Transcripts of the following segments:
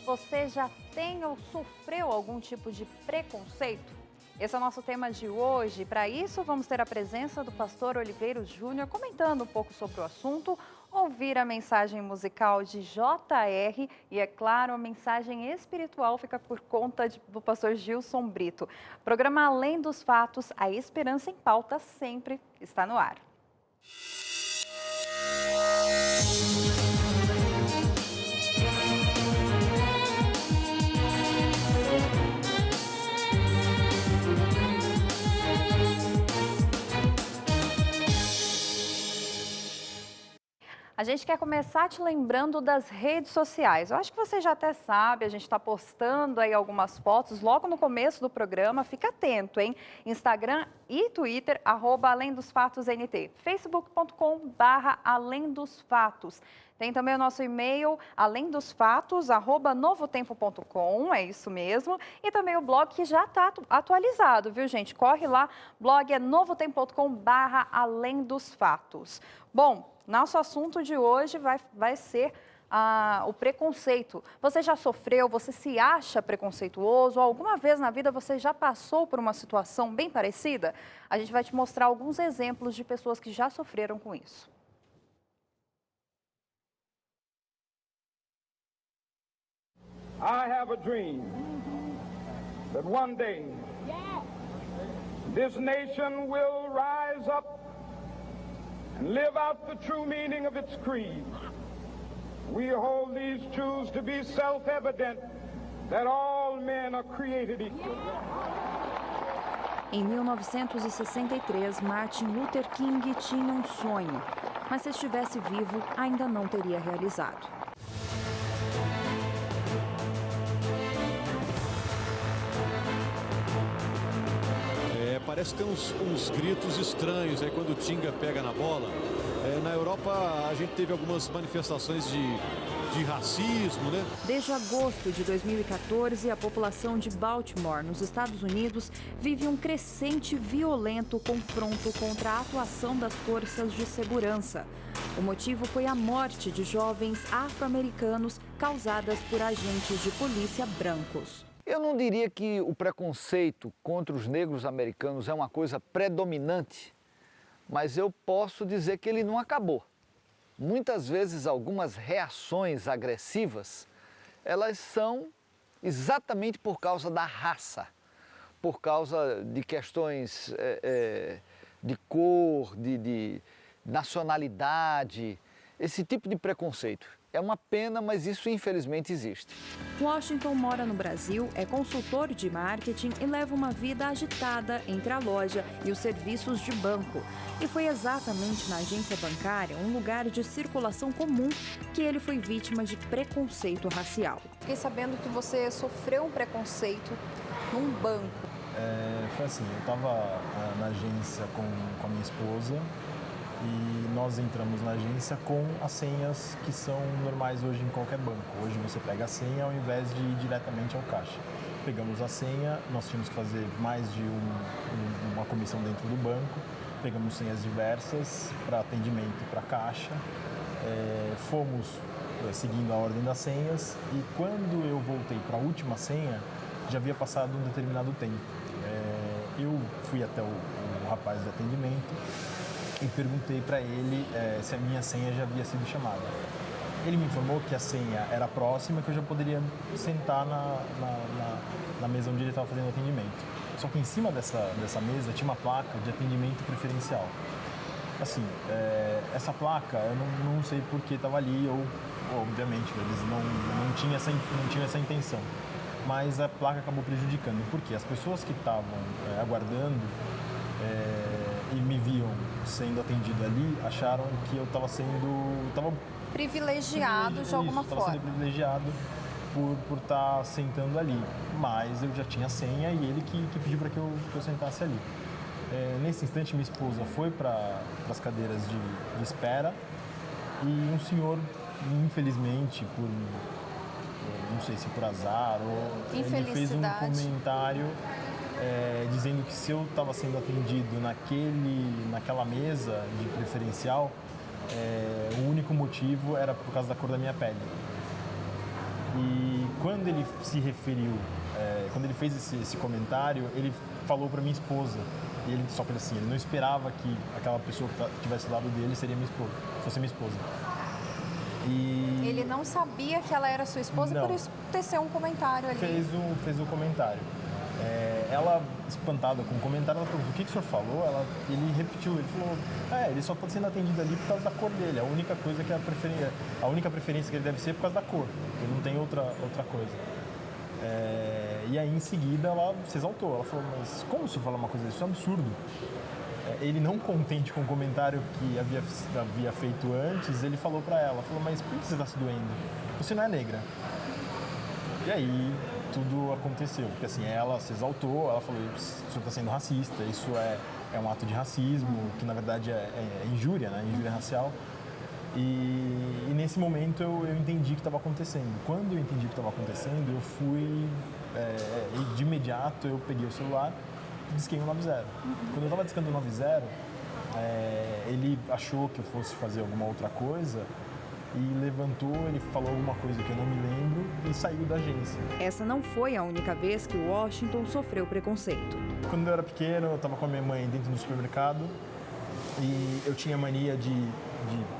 Você já tem ou sofreu algum tipo de preconceito? Esse é o nosso tema de hoje. Para isso, vamos ter a presença do pastor Oliveiros Júnior comentando um pouco sobre o assunto, ouvir a mensagem musical de JR e, é claro, a mensagem espiritual fica por conta do pastor Gilson Brito. Programa Além dos Fatos, a Esperança em Pauta sempre está no ar. A gente quer começar te lembrando das redes sociais. Eu acho que você já até sabe, a gente está postando aí algumas fotos logo no começo do programa. Fica atento, hein? Instagram e Twitter, @AlemDosFatosNT. Facebook.com/AlemDosFatos. Tem também o nosso e-mail, alemdosfatos@novotempo.com, é isso mesmo. E também o blog que já está atualizado, viu, gente? Corre lá, blog é novotempo.com/AlemDosFatos. Bom, nosso assunto de hoje vai ser o preconceito. Você já sofreu, você se acha preconceituoso? Alguma vez na vida você já passou por uma situação bem parecida? A gente vai te mostrar alguns exemplos de pessoas que já sofreram com isso. I have a dream that one day this nation will rise up and live out the true meaning of its creed. We hold these truths to be self-evident, that all men are created equal. Em 1963, Martin Luther King tinha um sonho, mas se estivesse vivo, ainda não teria realizado. Parece que tem uns gritos estranhos aí quando o Tinga pega na bola. Na Europa a gente teve algumas manifestações de racismo, né? Desde agosto de 2014, a população de Baltimore, nos Estados Unidos, vive um crescente violento confronto contra a atuação das forças de segurança. O motivo foi a morte de jovens afro-americanos causadas por agentes de polícia brancos. Eu não diria que o preconceito contra os negros americanos é uma coisa predominante, mas eu posso dizer que ele não acabou. Muitas vezes algumas reações agressivas, elas são exatamente por causa da raça, por causa de questões de cor, de nacionalidade, esse tipo de preconceito. É uma pena, mas isso infelizmente existe. Washington mora no Brasil, é consultor de marketing e leva uma vida agitada entre a loja e os serviços de banco. E foi exatamente na agência bancária, um lugar de circulação comum, que ele foi vítima de preconceito racial. Fiquei sabendo que você sofreu um preconceito num banco. Foi assim, eu estava na agência com a minha esposa. E nós entramos na agência com as senhas que são normais hoje em qualquer banco. Hoje você pega a senha ao invés de ir diretamente ao caixa. Pegamos a senha, nós tínhamos que fazer mais de uma comissão dentro do banco. Pegamos senhas diversas para atendimento e para caixa. Fomos seguindo a ordem das senhas e quando eu voltei para a última senha, já havia passado um determinado tempo. Eu fui até o rapaz do atendimento e perguntei para ele se a minha senha já havia sido chamada. Ele me informou que a senha era próxima, que eu já poderia sentar na mesa onde ele estava fazendo o atendimento. Só que em cima dessa mesa tinha uma placa de atendimento preferencial. Assim, essa placa, eu não sei por que estava ali, ou obviamente eles não tinham essa intenção. Mas a placa acabou prejudicando, porque as pessoas que estavam aguardando e me viam sendo atendido ali, acharam que eu estava sendo privilegiado de alguma forma. Estava sendo privilegiado por estar sentando ali, mas eu já tinha a senha e ele que pediu para que eu sentasse ali. Nesse instante, minha esposa foi para as cadeiras de espera e um senhor, infelizmente, não sei se por azar ou ele fez um comentário dizendo que se eu estava sendo atendido naquela mesa de preferencial, o único motivo era por causa da cor da minha pele. E quando ele se referiu, quando ele fez esse comentário, ele falou para minha esposa. E ele só que assim, ele não esperava que aquela pessoa que estivesse do lado dele seria minha esposa, fosse minha esposa. E Ele não sabia que ela era sua esposa, Não. por isso teceu um comentário ali. fez o comentário. Ela, espantada com o comentário, ela perguntou: o que o senhor falou? Ele repetiu, ele falou: ele só está sendo atendido ali por causa da cor dele. A única coisa que a única preferência que ele deve ser é por causa da cor. Ele não tem outra coisa. E aí, em seguida, ela se exaltou. Ela falou: mas como o senhor fala uma coisa dessa? Isso é um absurdo. Ele, não contente com o comentário que havia feito antes, ele falou para ela, mas por que você está se doendo? Você não é negra. E aí, tudo aconteceu, porque assim, ela se exaltou, ela falou: o senhor está sendo racista, isso é um ato de racismo, que na verdade é injúria, né? Injúria racial. E nesse momento eu entendi o que estava acontecendo. Quando eu entendi o que estava acontecendo, eu fui, de imediato eu peguei o celular e disquei o 90. Quando eu estava discando o 90, ele achou que eu fosse fazer alguma outra coisa e levantou, ele falou alguma coisa que eu não me lembro e saiu da agência. Essa não foi a única vez que Washington sofreu preconceito. Quando eu era pequeno, eu estava com a minha mãe dentro do supermercado e eu tinha mania de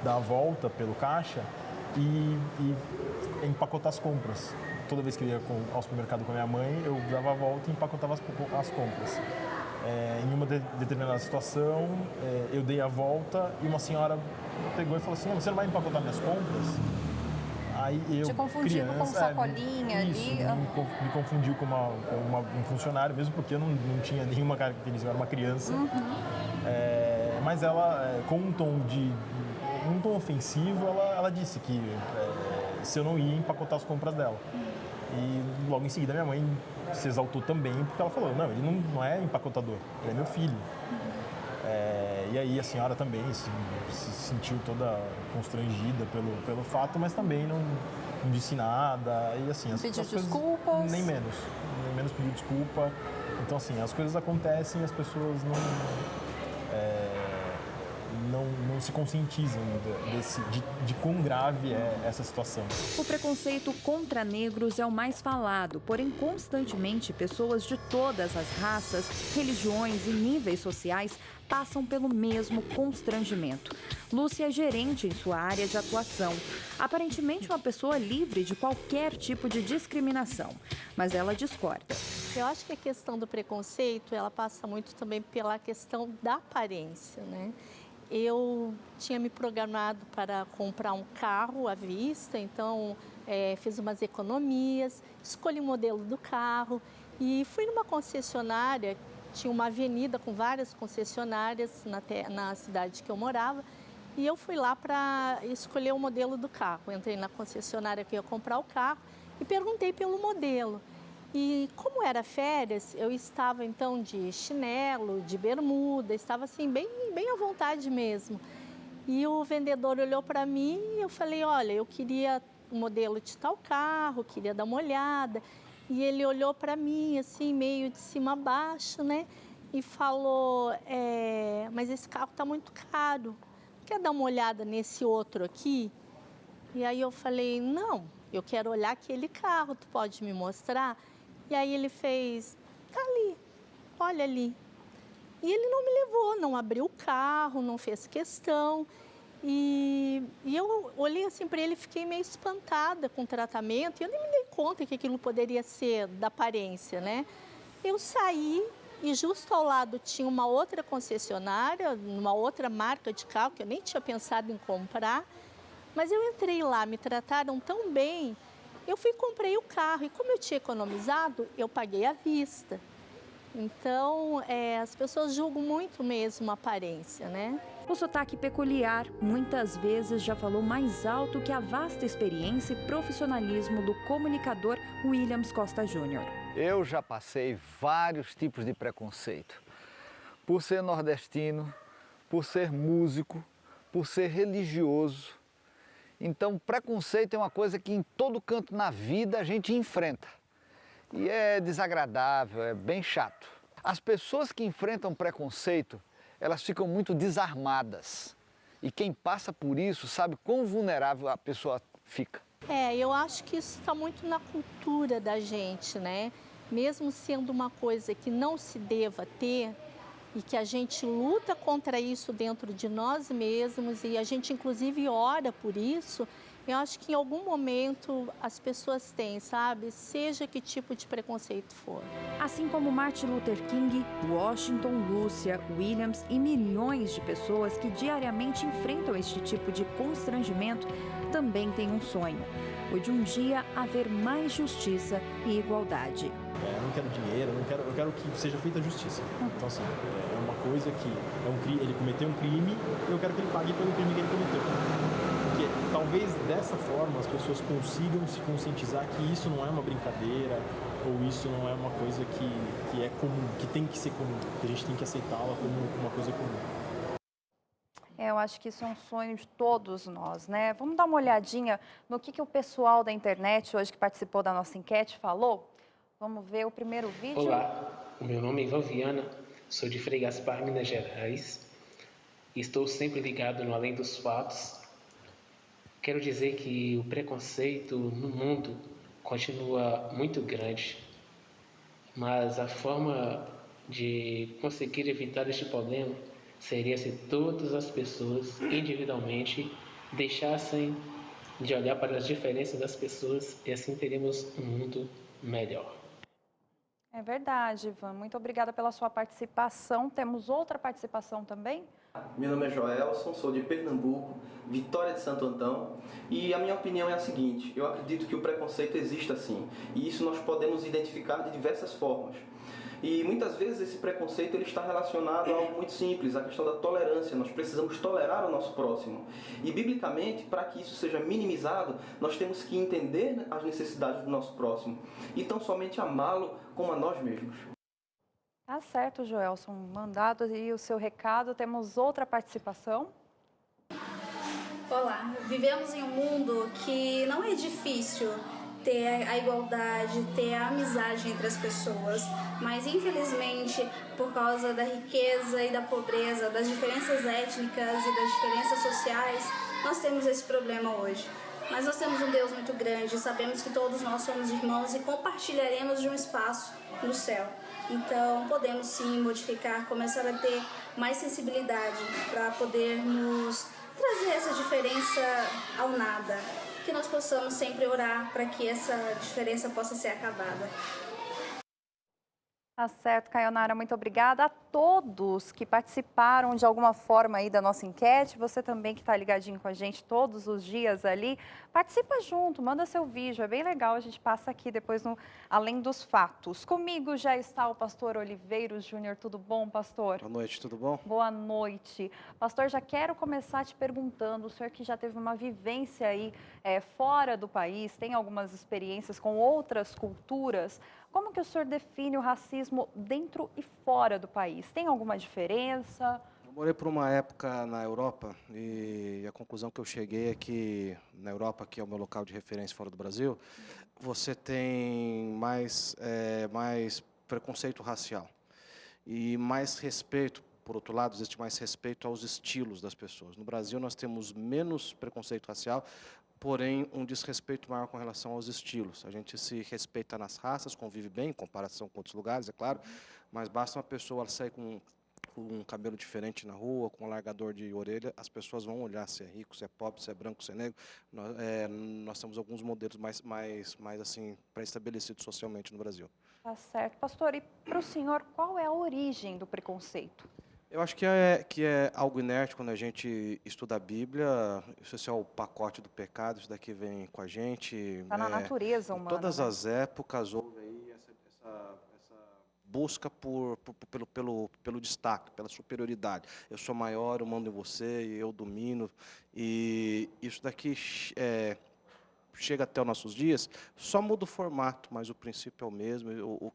dar a volta pelo caixa e empacotar as compras. Toda vez que eu ia ao supermercado com a minha mãe, eu dava a volta e empacotava as compras. Em uma determinada situação, eu dei a volta e uma senhora pegou e falou assim: você não vai empacotar minhas compras? Aí eu, Te confundindo com sacolinha ali. Me confundiu com um funcionário, mesmo porque eu não tinha nenhuma característica, eu era uma criança. Mas ela, com um tom ofensivo, ela disse que se eu não ia empacotar as compras dela. E logo em seguida minha mãe se exaltou também, porque ela falou: não, ele não é empacotador, ele é meu filho. E aí a senhora também se sentiu toda constrangida pelo fato, mas também não disse nada. E assim, Pediu as coisas, desculpas? Nem menos pediu desculpa. Então assim, as coisas acontecem e as pessoas não se conscientizam de quão grave é essa situação. O preconceito contra negros é o mais falado, porém constantemente pessoas de todas as raças, religiões e níveis sociais passam pelo mesmo constrangimento. Lúcia é gerente em sua área de atuação. Aparentemente uma pessoa livre de qualquer tipo de discriminação, mas ela discorda. Eu acho que a questão do preconceito, ela passa muito também pela questão da aparência, né? Eu tinha me programado para comprar um carro à vista, então fiz umas economias, escolhi o modelo do carro e fui numa concessionária, tinha uma avenida com várias concessionárias na cidade que eu morava, e eu fui lá para escolher o modelo do carro. Entrei na concessionária que ia comprar o carro e perguntei pelo modelo. E como era férias, eu estava então de chinelo, de bermuda, estava assim bem à vontade mesmo. E o vendedor olhou para mim e eu falei: olha, eu queria o modelo de tal carro, queria dar uma olhada. E ele olhou para mim assim, meio de cima a baixo, né? E falou: mas esse carro está muito caro, quer dar uma olhada nesse outro aqui? E aí eu falei: não, eu quero olhar aquele carro, tu pode me mostrar? E aí ele fez: tá ali, olha ali. E ele não me levou, não abriu o carro, não fez questão. E eu olhei assim para ele e fiquei meio espantada com o tratamento. E eu nem me dei conta que aquilo poderia ser da aparência, né? Eu saí e justo ao lado tinha uma outra concessionária, uma outra marca de carro que eu nem tinha pensado em comprar. Mas eu entrei lá, me trataram tão bem. Eu fui e comprei o carro e como eu tinha economizado, eu paguei à vista. Então, as pessoas julgam muito mesmo a aparência, né? O sotaque peculiar muitas vezes já falou mais alto que a vasta experiência e profissionalismo do comunicador Williams Costa Júnior. Eu já passei vários tipos de preconceito. Por ser nordestino, por ser músico, por ser religioso. Então, preconceito é uma coisa que em todo canto na vida a gente enfrenta. E é desagradável, é bem chato. As pessoas que enfrentam preconceito, elas ficam muito desarmadas. E quem passa por isso sabe quão vulnerável a pessoa fica. Eu acho que isso está muito na cultura da gente, né? Mesmo sendo uma coisa que não se deva ter e que a gente luta contra isso dentro de nós mesmos e a gente inclusive ora por isso, eu acho que em algum momento as pessoas têm, sabe? Seja que tipo de preconceito for. Assim como Martin Luther King, Washington, Lúcia, Williams e milhões de pessoas que diariamente enfrentam este tipo de constrangimento, também têm um sonho: o de um dia haver mais justiça e igualdade. Eu não quero dinheiro, eu quero que seja feita justiça. Então, assim, é uma coisa que ele cometeu um crime e eu quero que ele pague pelo crime que ele cometeu. Porque talvez dessa forma as pessoas consigam se conscientizar que isso não é uma brincadeira ou isso não é uma coisa que é comum, que tem que ser comum, que a gente tem que aceitá-la como uma coisa comum. Eu acho que isso é um sonho de todos nós, né? Vamos dar uma olhadinha no que o pessoal da internet hoje que participou da nossa enquete falou? Vamos ver o primeiro vídeo. Olá, o meu nome é Valviana, sou de Frei Gaspar, Minas Gerais. Estou sempre ligado no Além dos Fatos. Quero dizer que o preconceito no mundo continua muito grande, mas a forma de conseguir evitar este problema seria se todas as pessoas individualmente deixassem de olhar para as diferenças das pessoas e assim teríamos um mundo melhor. É verdade, Ivan. Muito obrigada pela sua participação. Temos outra participação também? Meu nome é Joelson, sou de Pernambuco, Vitória de Santo Antão, e a minha opinião é a seguinte: eu acredito que o preconceito existe sim, e isso nós podemos identificar de diversas formas. E muitas vezes esse preconceito ele está relacionado a algo muito simples, a questão da tolerância. Nós precisamos tolerar o nosso próximo. E biblicamente, para que isso seja minimizado, nós temos que entender as necessidades do nosso próximo e tão somente amá-lo como a nós mesmos. Tá certo, Joelson. Mandado e o seu recado. Temos outra participação. Olá, vivemos em um mundo que não é difícil ter a igualdade, ter a amizade entre as pessoas, mas infelizmente, por causa da riqueza e da pobreza, das diferenças étnicas e das diferenças sociais, nós temos esse problema hoje. Mas nós temos um Deus muito grande, sabemos que todos nós somos irmãos e compartilharemos de um espaço no céu. Então, podemos sim modificar, começar a ter mais sensibilidade para podermos trazer essa diferença ao nada. Que nós possamos sempre orar para que essa diferença possa ser acabada. Tá certo, Caionara, muito obrigada a todos que participaram de alguma forma aí da nossa enquete. Você também que está ligadinho com a gente todos os dias ali, participa junto, manda seu vídeo, é bem legal, a gente passa aqui depois no Além dos Fatos. Comigo já está o pastor Oliveiros Júnior, tudo bom, pastor? Boa noite, tudo bom? Boa noite. Pastor, já quero começar te perguntando, o senhor que já teve uma vivência aí fora do país, tem algumas experiências com outras culturas, como que o senhor define o racismo dentro e fora do país? Tem alguma diferença? Eu morei por uma época na Europa e a conclusão que eu cheguei é que na Europa, que é o meu local de referência fora do Brasil, você tem mais preconceito racial e mais respeito. Por outro lado, existe mais respeito aos estilos das pessoas. No Brasil, nós temos menos preconceito racial, porém um desrespeito maior com relação aos estilos. A gente se respeita nas raças, convive bem em comparação com outros lugares, é claro, mas basta uma pessoa sair com um cabelo diferente na rua, com um alargador de orelha, as pessoas vão olhar se é rico, se é pobre, se é branco, se é negro. Nós temos alguns modelos mais assim, pré-estabelecidos socialmente no Brasil. Tá certo. Pastor, e para o senhor, qual é a origem do preconceito? Eu acho que é algo inerte quando a gente estuda a Bíblia. Isso é o pacote do pecado, isso daqui vem com a gente. Está na natureza humana. Em todas né? as épocas houve aí essa busca pelo destaque, pela superioridade. Eu sou maior, eu mando em você, eu domino. E isso daqui chega até os nossos dias, só muda o formato, mas o princípio é o mesmo.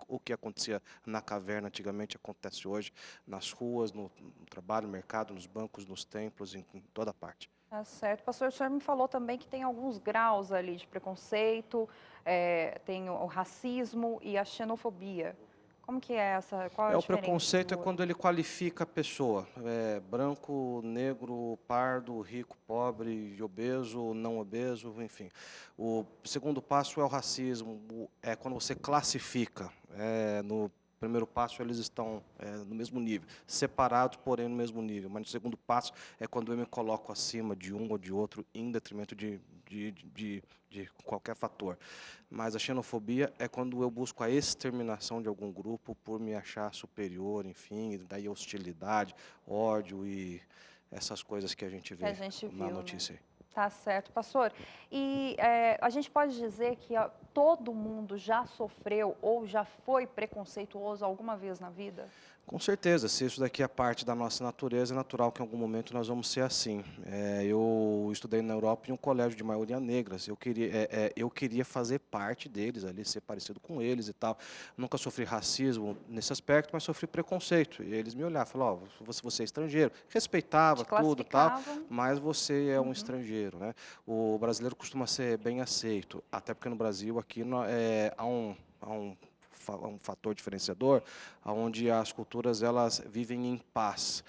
O que acontecia na caverna antigamente acontece hoje, nas ruas, no trabalho, no mercado, nos bancos, nos templos, em toda parte. Tá certo. Pastor, o senhor me falou também que tem alguns graus ali de preconceito, tem o racismo e a xenofobia. Como que é essa? Qual é a O diferença preconceito é do- quando ele qualifica a pessoa. Branco, negro, pardo, rico, pobre, obeso, não obeso, enfim. O segundo passo é o racismo, é quando você classifica. No primeiro passo eles estão no mesmo nível, separados, porém no mesmo nível. Mas no segundo passo é quando eu me coloco acima de um ou de outro, em detrimento de qualquer fator. Mas a xenofobia é quando eu busco a exterminação de algum grupo por me achar superior, enfim, daí hostilidade, ódio e essas coisas que a gente vê Que a gente na viu, notícia. né? Tá certo, pastor. E a gente pode dizer que todo mundo já sofreu ou já foi preconceituoso alguma vez na vida? Com certeza, se isso daqui é parte da nossa natureza, é natural que em algum momento nós vamos ser assim. Eu estudei na Europa em um colégio de maioria negras, eu queria fazer parte deles ali, ser parecido com eles e tal. Nunca sofri racismo nesse aspecto, mas sofri preconceito. E eles me olhavam, falavam, você é estrangeiro. Respeitava tudo e tal, mas você é um estrangeiro, né? O brasileiro costuma ser bem aceito, até porque no Brasil aqui há um fator diferenciador, onde as culturas elas vivem em paz.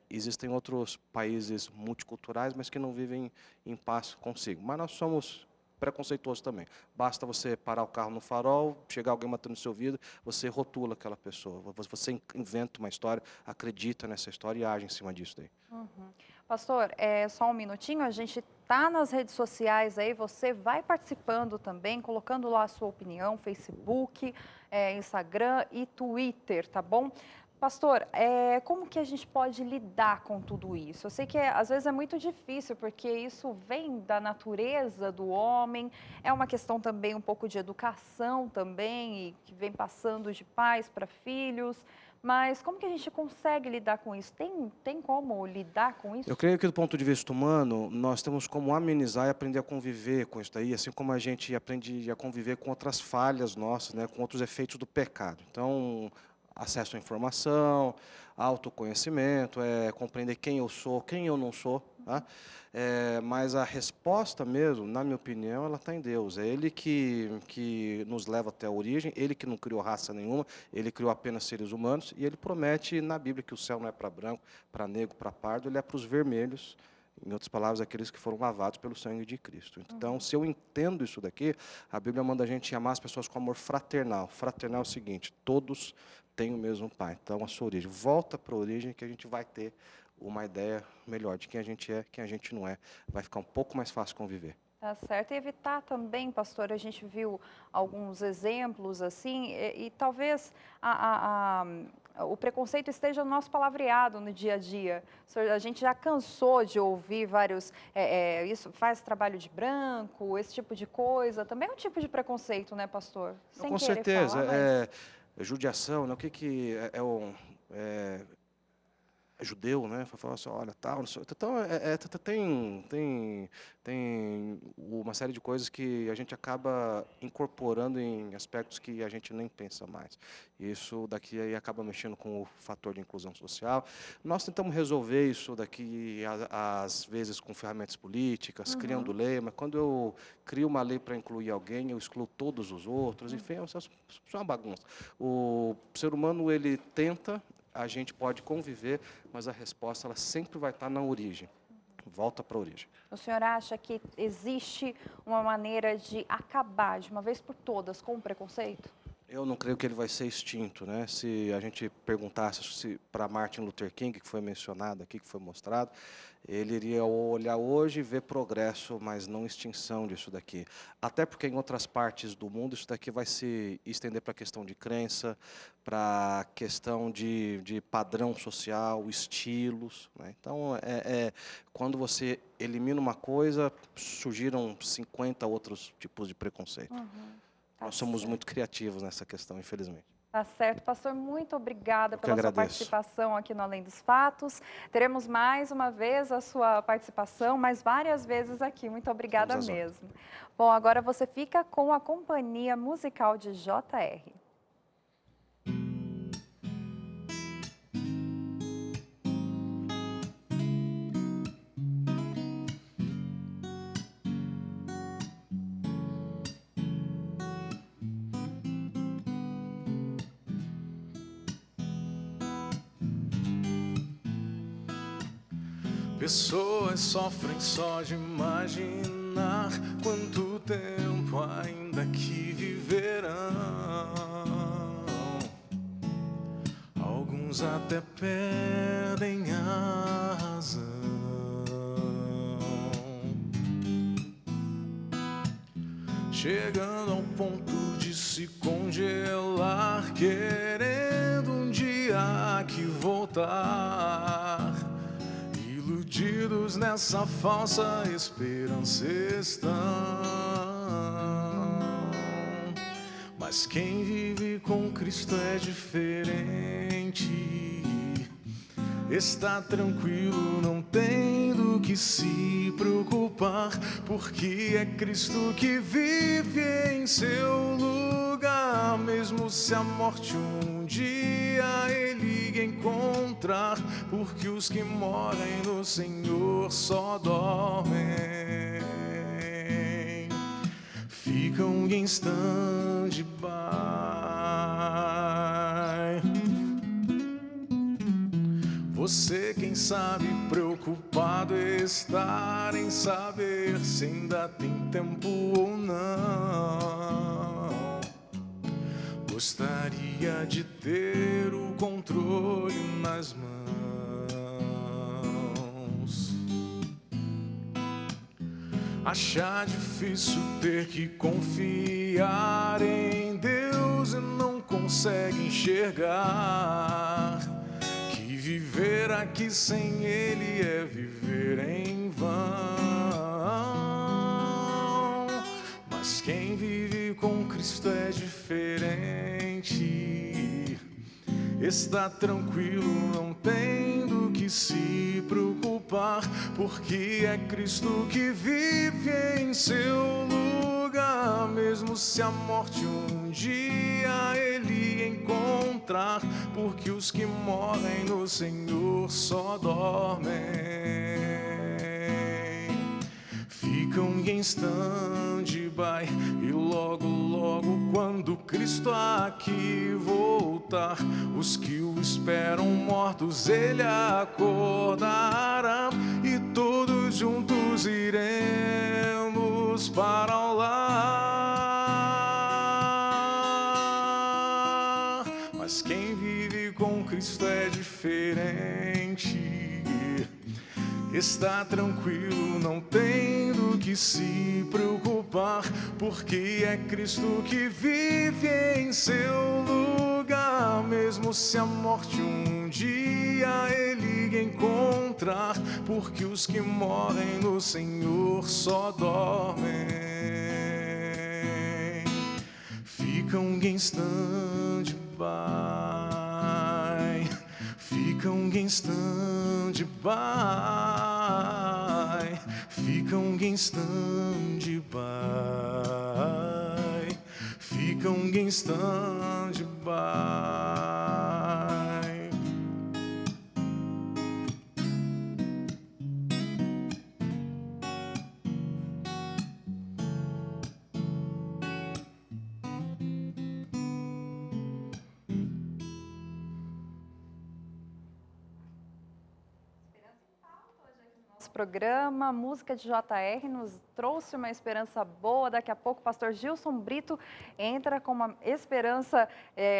Existem outros países multiculturais, mas que não vivem em paz consigo. Mas nós somos preconceituosos também. Basta você parar o carro no farol, chegar alguém matando no seu vidro, você rotula aquela pessoa. Você inventa uma história, acredita nessa história e age em cima disso daí. Pastor, só um minutinho, a gente está nas redes sociais aí, você vai participando também, colocando lá a sua opinião, Facebook, Instagram e Twitter, tá bom? Pastor, como que a gente pode lidar com tudo isso? Eu sei que às vezes é muito difícil, porque isso vem da natureza do homem, é uma questão também um pouco de educação também, e que vem passando de pais para filhos. Mas como que a gente consegue lidar com isso? Tem como lidar com isso? Eu creio que do ponto de vista humano, nós temos como amenizar e aprender a conviver com isso daí, assim como a gente aprende a conviver com outras falhas nossas, né, com outros efeitos do pecado. Então, acesso à informação, autoconhecimento, compreender quem eu sou, quem eu não sou. Tá? Mas a resposta mesmo, na minha opinião, ela está em Deus. É Ele que nos leva até a origem, Ele que não criou raça nenhuma, Ele criou apenas seres humanos, e Ele promete na Bíblia que o céu não é para branco, para negro, para pardo, Ele é para os vermelhos, em outras palavras, aqueles que foram lavados pelo sangue de Cristo. Então, se eu entendo isso daqui, a Bíblia manda a gente amar as pessoas com amor fraternal. Fraternal é o seguinte, todos têm o mesmo Pai. Então, a sua origem. Volta para a origem que a gente vai ter uma ideia melhor de quem a gente é, quem a gente não é. Vai ficar um pouco mais fácil conviver. Tá certo. E evitar também, pastor, a gente viu alguns exemplos assim, e talvez o preconceito esteja no nosso palavreado no dia a dia. A gente já cansou de ouvir vários, isso faz trabalho de branco, esse tipo de coisa. Também é um tipo de preconceito, né, pastor? Sem com querer certeza. falar, Judiação, né? O que é judeu, né? Falar assim, olha, tal, então tem uma série de coisas que a gente acaba incorporando em aspectos que a gente nem pensa mais. Isso daqui aí acaba mexendo com o fator de inclusão social. Nós tentamos resolver isso daqui às vezes com ferramentas políticas, criando lei, mas quando eu crio uma lei para incluir alguém, eu excluo todos os outros, enfim, isso é uma bagunça. O ser humano, ele tenta, a gente pode conviver, mas a resposta ela sempre vai estar na origem. Volta para a origem. O senhor acha que existe uma maneira de acabar de uma vez por todas com o preconceito? Eu não creio que ele vai ser extinto, né? Se a gente perguntasse para Martin Luther King, que foi mencionado aqui, que foi mostrado, ele iria olhar hoje e ver progresso, mas não extinção disso daqui. Até porque em outras partes do mundo isso daqui vai se estender para a questão de crença, para a questão de padrão social, estilos. Né? Então, quando você elimina uma coisa, surgiram 50 outros tipos de preconceito. Nós somos muito criativos nessa questão, infelizmente. Tá certo. Pastor, muito obrigada pela sua participação aqui no Além dos Fatos. Teremos mais uma vez a sua participação, mas várias vezes aqui. Muito obrigada mesmo. Bom, agora você fica com a companhia musical de JR. Pessoas sofrem só de imaginar quanto tempo ainda que viverão. Alguns até perdem a razão, chegando ao ponto de se congelar, querendo um dia aqui voltar. Iludidos nessa falsa esperança estão, mas quem vive com Cristo é diferente. Está tranquilo, não tem do que se preocupar, porque é Cristo que vive em seu lugar. Mesmo se a morte um dia ele encontrar, porque os que morrem no Senhor só dormem, ficam em stand-by. Você, quem sabe, preocupado estar em saber se ainda tem tempo ou não. Gostaria de ter o controle nas mãos. Achar difícil ter que confiar em Deus e não consegue enxergar que viver aqui sem Ele é viver em vão. Mas quem vive com Cristo é diferente. Está tranquilo, não tem do que se preocupar, porque é Cristo que vive em seu lugar. Mesmo se a morte um dia ele encontrar, porque os que morrem no Senhor só dormem, ficam em stand-by. E logo, logo, quando Cristo aqui voltar, os que o esperam mortos ele acordará, e todos juntos iremos para o lar. Mas quem vive com Cristo é diferente. Está tranquilo, não tem do que se preocupar, porque é Cristo que vive em seu lugar. Mesmo se a morte um dia ele encontrar, porque os que morrem no Senhor só dormem, ficam em stand-by, ficam em stand-by, ficam em stand-by, ficam em stand-by. Programa Música de JR nos trouxe uma esperança boa. Daqui a pouco o pastor Gilson Brito entra com uma esperança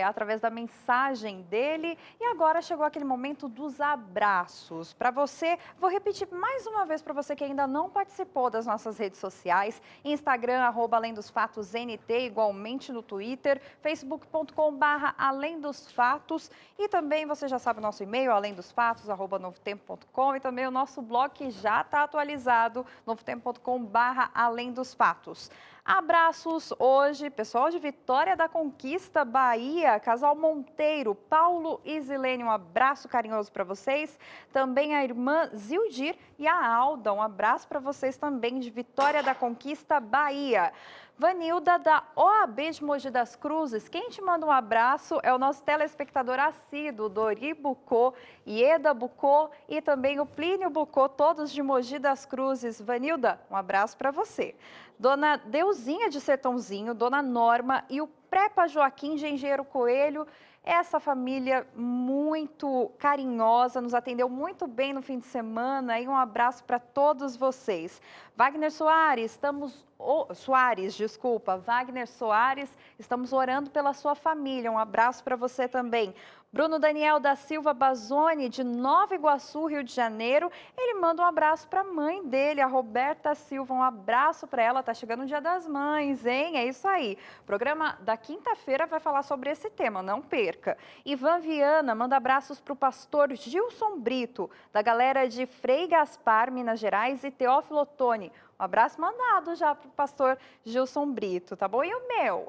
através da mensagem dele. E agora chegou aquele momento dos abraços. Para você, vou repetir mais uma vez para você que ainda não participou das nossas redes sociais: Instagram, @AlemDosFatosNT, igualmente no Twitter, facebook.com/AlemDosFatos, e também você já sabe o nosso e-mail, alemdosfatos@novotempo.com, e também o nosso blog que já está atualizado, novotempo.com/AlemDosFatos. Abraços hoje, pessoal de Vitória da Conquista, Bahia, casal Monteiro, Paulo e Zilene, um abraço carinhoso para vocês. Também a irmã Zildir e a Alda, um abraço para vocês também de Vitória da Conquista, Bahia. Vanilda, da OAB de Mogi das Cruzes. Quem te manda um abraço é o nosso telespectador assíduo, Dori Bucô, Ieda Bucô e também o Plínio Bucô, todos de Mogi das Cruzes. Vanilda, um abraço para você. Dona Deusinha de Sertãozinho, Dona Norma e o Prepa Joaquim de Engenheiro Coelho. Essa família muito carinhosa, nos atendeu muito bem no fim de semana. E um abraço para todos vocês. Wagner Soares, Wagner Soares, estamos orando pela sua família. Um abraço para você também. Bruno Daniel da Silva Bazoni, de Nova Iguaçu, Rio de Janeiro. Ele manda um abraço para a mãe dele, a Roberta Silva. Um abraço para ela. Tá chegando o Dia das Mães, hein? É isso aí. O programa da quinta-feira vai falar sobre esse tema, não perca. Ivan Viana manda abraços para o pastor Gilson Brito, da galera de Frei Gaspar, Minas Gerais, e Teófilo Ottoni. Um abraço mandado já para o pastor Gilson Brito, tá bom? E o meu?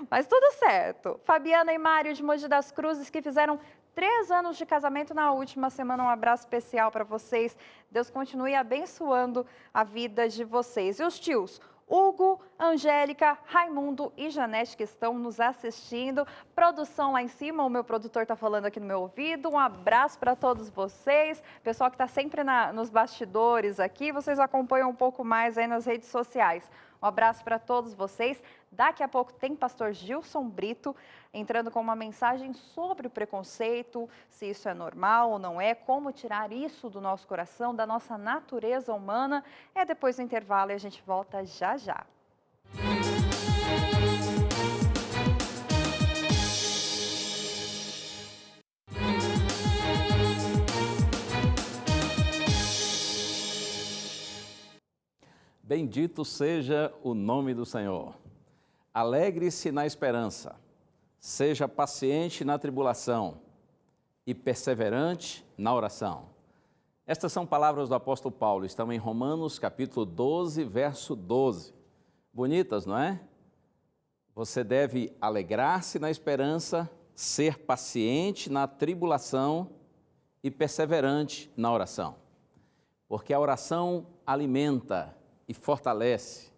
Mas tudo certo. Fabiana e Mário de Mogi das Cruzes, que fizeram 3 anos de casamento na última semana. Um abraço especial para vocês. Deus continue abençoando a vida de vocês. E os tios? Hugo, Angélica, Raimundo e Janete, que estão nos assistindo. Produção lá em cima, o meu produtor está falando aqui no meu ouvido. Um abraço para todos vocês. Pessoal que está sempre nos bastidores aqui, vocês acompanham um pouco mais aí nas redes sociais. Um abraço para todos vocês. Daqui a pouco tem pastor Gilson Brito entrando com uma mensagem sobre o preconceito, se isso é normal ou não é, como tirar isso do nosso coração, da nossa natureza humana. É depois do intervalo e a gente volta já já. Bendito seja o nome do Senhor. Alegre-se na esperança, seja paciente na tribulação e perseverante na oração. Estas são palavras do apóstolo Paulo, estão em Romanos capítulo 12, verso 12. Bonitas, não é? Você deve alegrar-se na esperança, ser paciente na tribulação e perseverante na oração. Porque a oração alimenta e fortalece,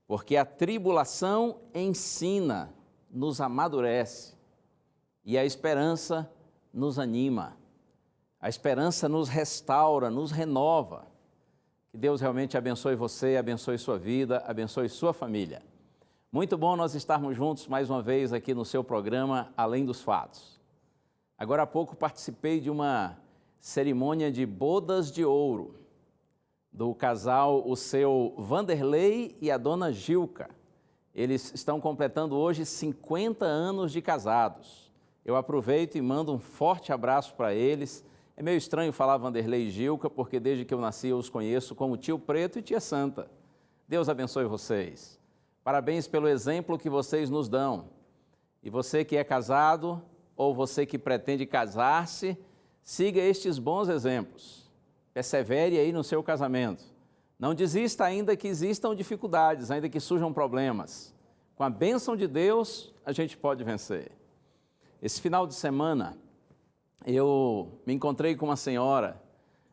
porque a tribulação ensina, nos amadurece, e a esperança nos anima, a esperança nos restaura, nos renova. Que Deus realmente abençoe você, abençoe sua vida, abençoe sua família. Muito bom nós estarmos juntos mais uma vez aqui no seu programa Além dos Fatos. Agora há pouco participei de uma cerimônia de bodas de ouro, do casal, o seu Vanderlei e a dona Gilca. Eles estão completando hoje 50 anos de casados. Eu aproveito e mando um forte abraço para eles. É meio estranho falar Vanderlei e Gilca, porque desde que eu nasci eu os conheço como tio Preto e tia Santa. Deus abençoe vocês. Parabéns pelo exemplo que vocês nos dão. E você que é casado ou você que pretende casar-se, siga estes bons exemplos. Persevere aí no seu casamento. Não desista ainda que existam dificuldades, ainda que surjam problemas. Com a bênção de Deus, a gente pode vencer. Esse final de semana, eu me encontrei com uma senhora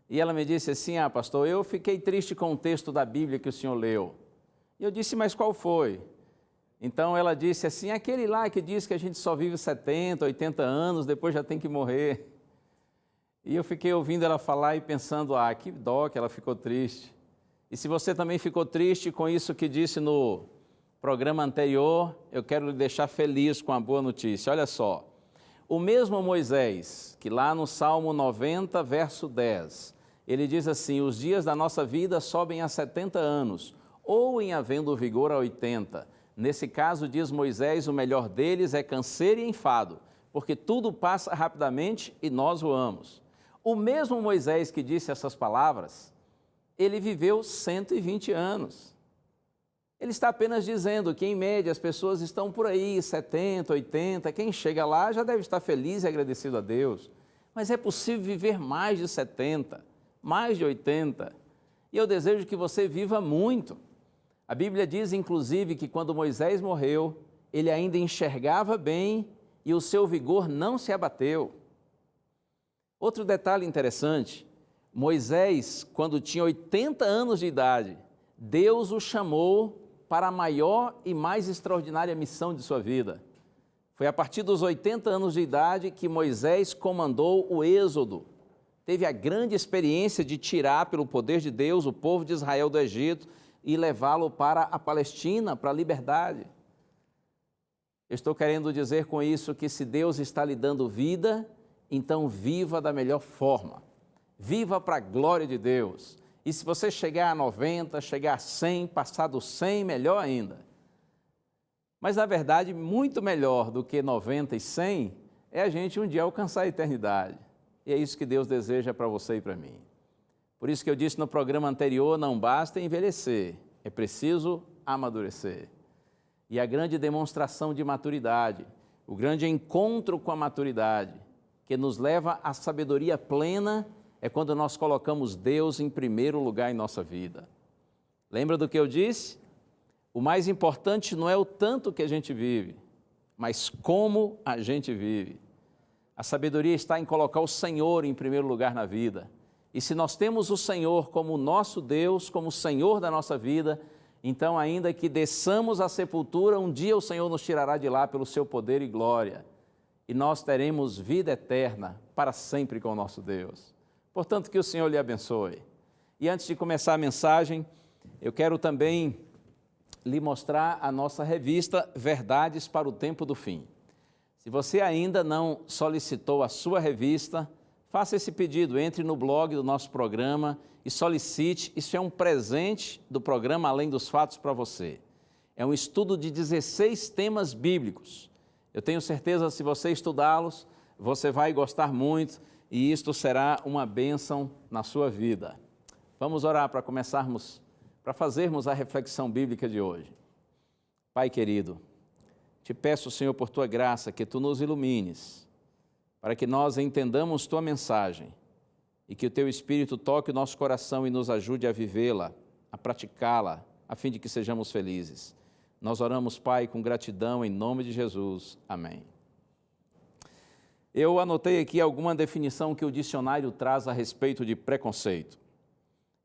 e ela me disse assim: pastor, eu fiquei triste com o texto da Bíblia que o senhor leu. E eu disse: mas qual foi? Então ela disse assim: aquele lá que diz que a gente só vive 70, 80 anos, depois já tem que morrer. E eu fiquei ouvindo ela falar e pensando: que dó que ela ficou triste. E se você também ficou triste com isso que disse no programa anterior, eu quero lhe deixar feliz com a boa notícia. Olha só, o mesmo Moisés, que lá no Salmo 90, verso 10, ele diz assim: os dias da nossa vida sobem a 70 anos, ou em havendo vigor a 80. Nesse caso, diz Moisés, o melhor deles é canseiro e enfado, porque tudo passa rapidamente e nós voamos. O mesmo Moisés que disse essas palavras, ele viveu 120 anos. Ele está apenas dizendo que, em média, as pessoas estão por aí, 70, 80, quem chega lá já deve estar feliz e agradecido a Deus. Mas é possível viver mais de 70, mais de 80. E eu desejo que você viva muito. A Bíblia diz, inclusive, que quando Moisés morreu, ele ainda enxergava bem e o seu vigor não se abateu. Outro detalhe interessante, Moisés, quando tinha 80 anos de idade, Deus o chamou para a maior e mais extraordinária missão de sua vida. Foi a partir dos 80 anos de idade que Moisés comandou o Êxodo. Teve a grande experiência de tirar, pelo poder de Deus, o povo de Israel do Egito e levá-lo para a Palestina, para a liberdade. Eu estou querendo dizer com isso que se Deus está lhe dando vida, então viva da melhor forma. Viva para a glória de Deus. E se você chegar a 90, chegar a 100, passar do 100, melhor ainda. Mas, na verdade, muito melhor do que 90 e 100 é a gente um dia alcançar a eternidade. E é isso que Deus deseja para você e para mim. Por isso que eu disse no programa anterior, não basta envelhecer, é preciso amadurecer. E a grande demonstração de maturidade, o grande encontro com a maturidade, que nos leva à sabedoria plena, é quando nós colocamos Deus em primeiro lugar em nossa vida. Lembra do que eu disse? O mais importante não é o tanto que a gente vive, mas como a gente vive. A sabedoria está em colocar o Senhor em primeiro lugar na vida. E se nós temos o Senhor como nosso Deus, como o Senhor da nossa vida, então ainda que desçamos à sepultura, um dia o Senhor nos tirará de lá pelo seu poder e glória. E nós teremos vida eterna para sempre com o nosso Deus. Portanto, que o Senhor lhe abençoe. E antes de começar a mensagem, eu quero também lhe mostrar a nossa revista Verdades para o Tempo do Fim. Se você ainda não solicitou a sua revista, faça esse pedido, entre no blog do nosso programa e solicite. Isso é um presente do programa Além dos Fatos para você. É um estudo de 16 temas bíblicos. Eu tenho certeza que se você estudá-los, você vai gostar muito e isto será uma bênção na sua vida. Vamos orar para começarmos, para fazermos a reflexão bíblica de hoje. Pai querido, te peço, Senhor, por tua graça, que tu nos ilumines, para que nós entendamos tua mensagem e que o teu Espírito toque o nosso coração e nos ajude a vivê-la, a praticá-la, a fim de que sejamos felizes. Nós oramos, Pai, com gratidão em nome de Jesus. Amém. Eu anotei aqui alguma definição que o dicionário traz a respeito de preconceito.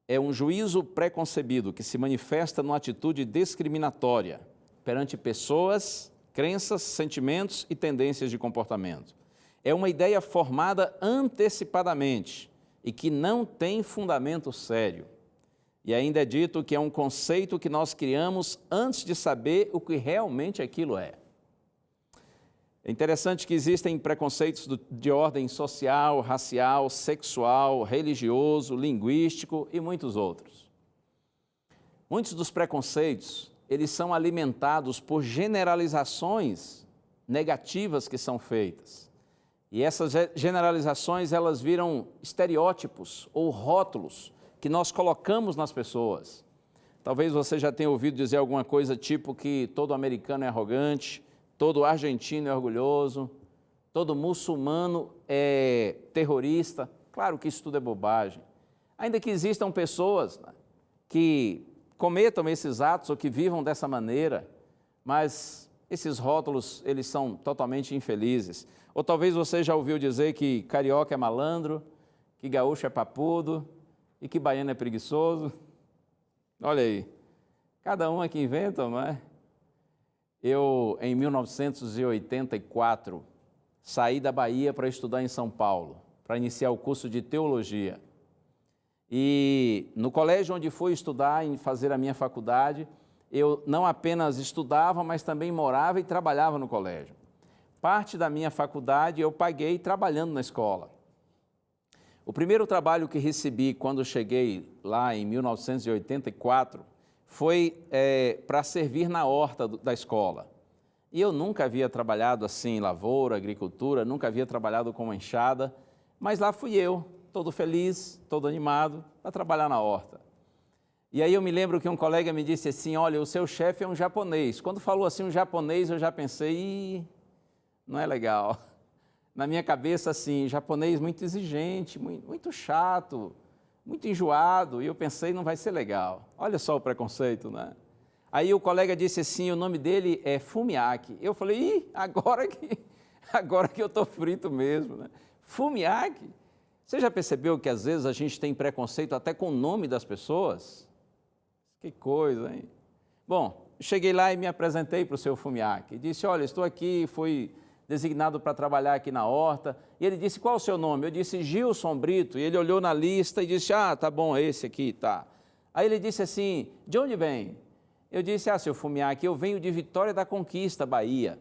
É um juízo preconcebido que se manifesta numa atitude discriminatória perante pessoas, crenças, sentimentos e tendências de comportamento. É uma ideia formada antecipadamente e que não tem fundamento sério. E ainda é dito que é um conceito que nós criamos antes de saber o que realmente aquilo é. É interessante que existem preconceitos de ordem social, racial, sexual, religioso, linguístico e muitos outros. Muitos dos preconceitos, eles são alimentados por generalizações negativas que são feitas. E essas generalizações, elas viram estereótipos ou rótulos que nós colocamos nas pessoas. Talvez você já tenha ouvido dizer alguma coisa tipo que todo americano é arrogante, todo argentino é orgulhoso, todo muçulmano é terrorista. Claro que isso tudo é bobagem. Ainda que existam pessoas que cometam esses atos ou que vivam dessa maneira, mas esses rótulos, eles são totalmente infelizes. Ou talvez você já ouviu dizer que carioca é malandro, que gaúcho é papudo e que baiano é preguiçoso. Olha aí, cada um aqui inventa, não é? Eu, em 1984, saí da Bahia para estudar em São Paulo, para iniciar o curso de teologia. E no colégio onde fui estudar, em fazer a minha faculdade, eu não apenas estudava, mas também morava e trabalhava no colégio. Parte da minha faculdade eu paguei trabalhando na escola. O primeiro trabalho que recebi quando cheguei lá em 1984 foi para servir na horta da escola. E eu nunca havia trabalhado assim em lavoura, agricultura, nunca havia trabalhado com uma enxada, mas lá fui eu, todo feliz, todo animado, para trabalhar na horta. E aí eu me lembro que um colega me disse assim, olha, o seu chefe é um japonês. Quando falou assim um japonês, eu já pensei, não é legal. Na minha cabeça, assim, japonês muito exigente, muito chato, muito enjoado, e eu pensei, não vai ser legal. Olha só o preconceito, né? Aí o colega disse assim, o nome dele é Fumiaki. Eu falei, agora que eu estou frito mesmo, né? Fumiaki? Você já percebeu que às vezes a gente tem preconceito até com o nome das pessoas? Que coisa, hein? Bom, cheguei lá e me apresentei para o seu Fumiaki. Disse, olha, estou aqui, fui designado para trabalhar aqui na horta. E ele disse, qual o seu nome? Eu disse, Gilson Brito. E ele olhou na lista e disse, tá bom, é esse aqui, tá. Aí ele disse assim, de onde vem? Eu disse, seu Fumiaki, eu venho de Vitória da Conquista, Bahia.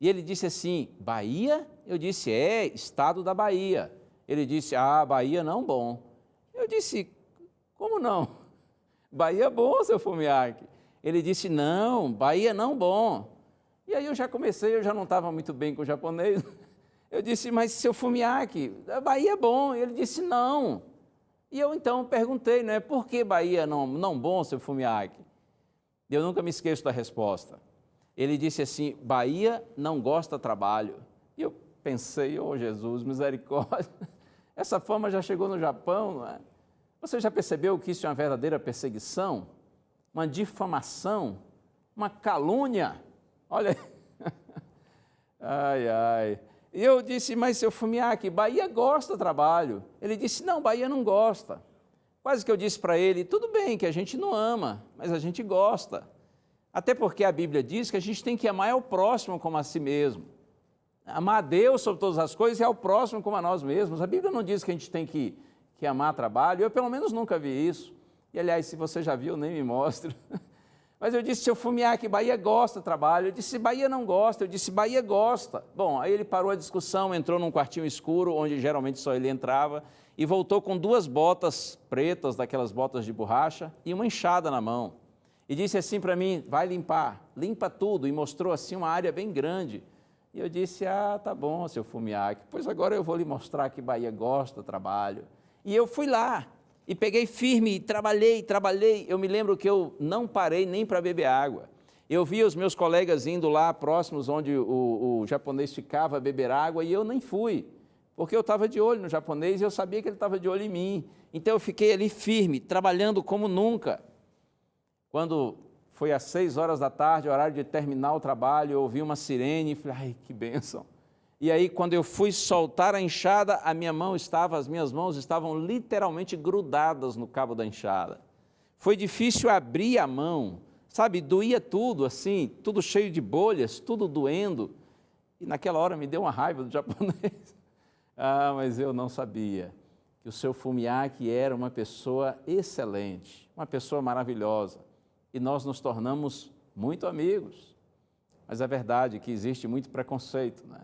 E ele disse assim, Bahia? Eu disse, estado da Bahia. Ele disse, Bahia não bom. Eu disse, como não? Bahia é bom, seu Fumiaque. Ele disse, não, Bahia não bom. E aí eu já não estava muito bem com o japonês. Eu disse, mas seu Fumiaque, Bahia é bom. Ele disse, não. E eu então perguntei, por que Bahia não bom, seu Fumiaque? E eu nunca me esqueço da resposta. Ele disse assim, Bahia não gosta de trabalho. E eu pensei, Jesus, misericórdia, essa fama já chegou no Japão, não é? Você já percebeu que isso é uma verdadeira perseguição? Uma difamação? Uma calúnia? Olha aí. E eu disse, mas seu Fumiaque, Bahia gosta de trabalho. Ele disse, não, Bahia não gosta. Quase que eu disse para ele, tudo bem que a gente não ama, mas a gente gosta. Até porque a Bíblia diz que a gente tem que amar ao próximo como a si mesmo. Amar a Deus sobre todas as coisas e ao próximo como a nós mesmos. A Bíblia não diz que a gente tem que amar trabalho. Eu, pelo menos, nunca vi isso. E, aliás, se você já viu, nem me mostre. Mas eu disse, seu Fumiaque, Bahia gosta de trabalho. Eu disse, Bahia não gosta. Eu disse, Bahia gosta. Bom, aí ele parou a discussão, entrou num quartinho escuro, onde geralmente só ele entrava, e voltou com 2 botas pretas, daquelas botas de borracha, e uma enxada na mão. E disse assim para mim, vai limpar, limpa tudo. E mostrou assim uma área bem grande. E eu disse, tá bom, seu Fumiaque, pois agora eu vou lhe mostrar que Bahia gosta do trabalho. E eu fui lá, e peguei firme, e trabalhei. Eu me lembro que eu não parei nem para beber água. Eu via os meus colegas indo lá próximos onde o japonês ficava a beber água, e eu nem fui, porque eu estava de olho no japonês e eu sabia que ele estava de olho em mim. Então eu fiquei ali firme, trabalhando como nunca. Quando foi às 6 horas da tarde, horário de terminar o trabalho, eu ouvi uma sirene e falei, ai, que bênção. E aí, quando eu fui soltar a enxada, as minhas mãos estavam literalmente grudadas no cabo da enxada. Foi difícil abrir a mão, sabe, doía tudo assim, tudo cheio de bolhas, tudo doendo. E naquela hora me deu uma raiva do japonês. Mas eu não sabia que o seu Fumiaque era uma pessoa excelente, uma pessoa maravilhosa. E nós nos tornamos muito amigos. Mas é verdade que existe muito preconceito, né?